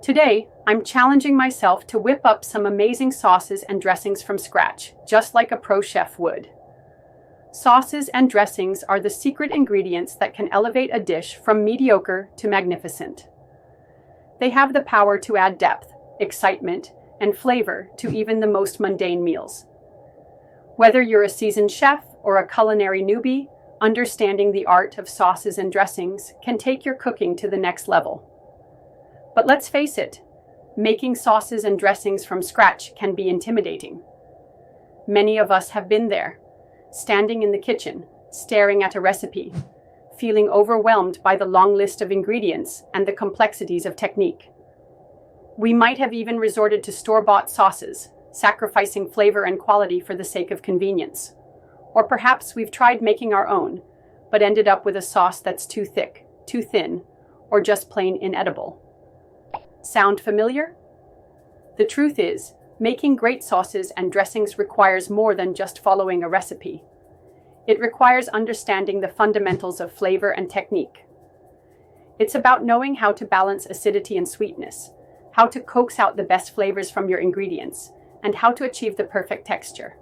Today, I'm challenging myself to whip up some amazing sauces and dressings from scratch, just like a pro chef would. Sauces and dressings are the secret ingredients that can elevate a dish from mediocre to magnificent. They have the power to add depth, excitement, and flavor to even the most mundane meals. Whether you're a seasoned chef or a culinary newbie, understanding the art of sauces and dressings can take your cooking to the next level. But let's face it, making sauces and dressings from scratch can be intimidating. Many of us have been there, standing in the kitchen, staring at a recipe, feeling overwhelmed by the long list of ingredients and the complexities of technique. We might have even resorted to store-bought sauces, sacrificing flavor and quality for the sake of convenience. Or perhaps we've tried making our own, but ended up with a sauce that's too thick, too thin, or just plain inedible. Sound familiar? The truth is, making great sauces and dressings requires more than just following a recipe. It requires understanding the fundamentals of flavor and technique. It's about knowing how to balance acidity and sweetness, how to coax out the best flavors from your ingredients, and how to achieve the perfect texture.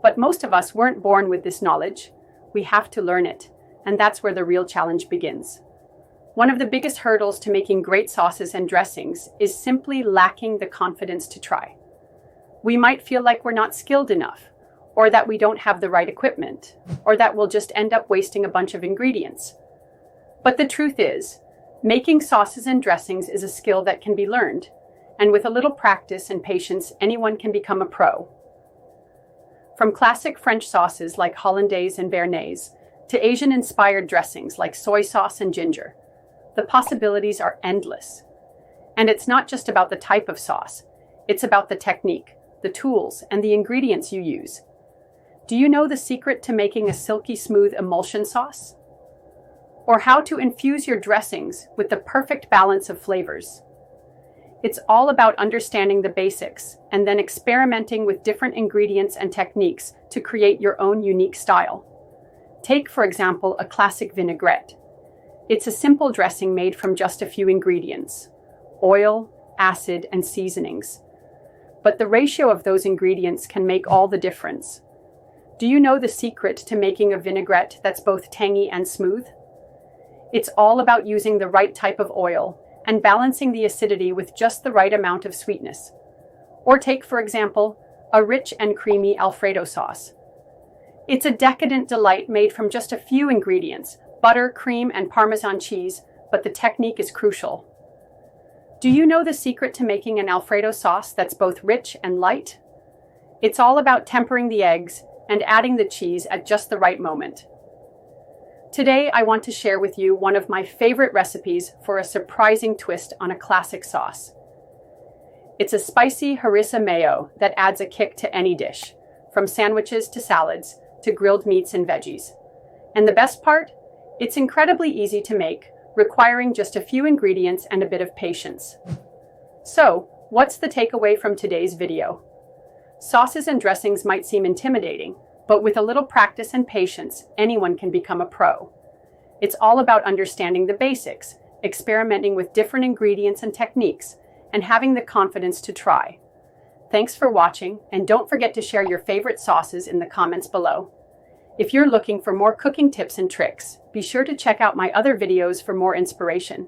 But most of us weren't born with this knowledge. We have to learn it, and that's where the real challenge begins. One of the biggest hurdles to making great sauces and dressings is simply lacking the confidence to try. We might feel like we're not skilled enough, or that we don't have the right equipment, or that we'll just end up wasting a bunch of ingredients. But the truth is, making sauces and dressings is a skill that can be learned, and with a little practice and patience, anyone can become a pro. From classic French sauces like hollandaise and béarnaise, to Asian-inspired dressings like soy sauce and ginger, the possibilities are endless. And it's not just about the type of sauce, it's about the technique, the tools, and the ingredients you use. Do you know the secret to making a silky smooth emulsion sauce? Or how to infuse your dressings with the perfect balance of flavors? It's all about understanding the basics and then experimenting with different ingredients and techniques to create your own unique style. Take, for example, a classic vinaigrette. It's a simple dressing made from just a few ingredients: oil, acid, and seasonings. But the ratio of those ingredients can make all the difference. Do you know the secret to making a vinaigrette that's both tangy and smooth? It's all about using the right type of oil and balancing the acidity with just the right amount of sweetness. Or take, for example, a rich and creamy Alfredo sauce. It's a decadent delight made from just a few ingredients: butter, cream, and Parmesan cheese, but the technique is crucial. Do you know the secret to making an Alfredo sauce that's both rich and light? It's all about tempering the eggs and adding the cheese at just the right moment. Today, I want to share with you one of my favorite recipes for a surprising twist on a classic sauce. It's a spicy harissa mayo that adds a kick to any dish, from sandwiches to salads to grilled meats and veggies. And the best part? It's incredibly easy to make, requiring just a few ingredients and a bit of patience. So, what's the takeaway from today's video? Sauces and dressings might seem intimidating, but with a little practice and patience, anyone can become a pro. It's all about understanding the basics, experimenting with different ingredients and techniques, and having the confidence to try. Thanks for watching, and don't forget to share your favorite sauces in the comments below. If you're looking for more cooking tips and tricks, be sure to check out my other videos for more inspiration.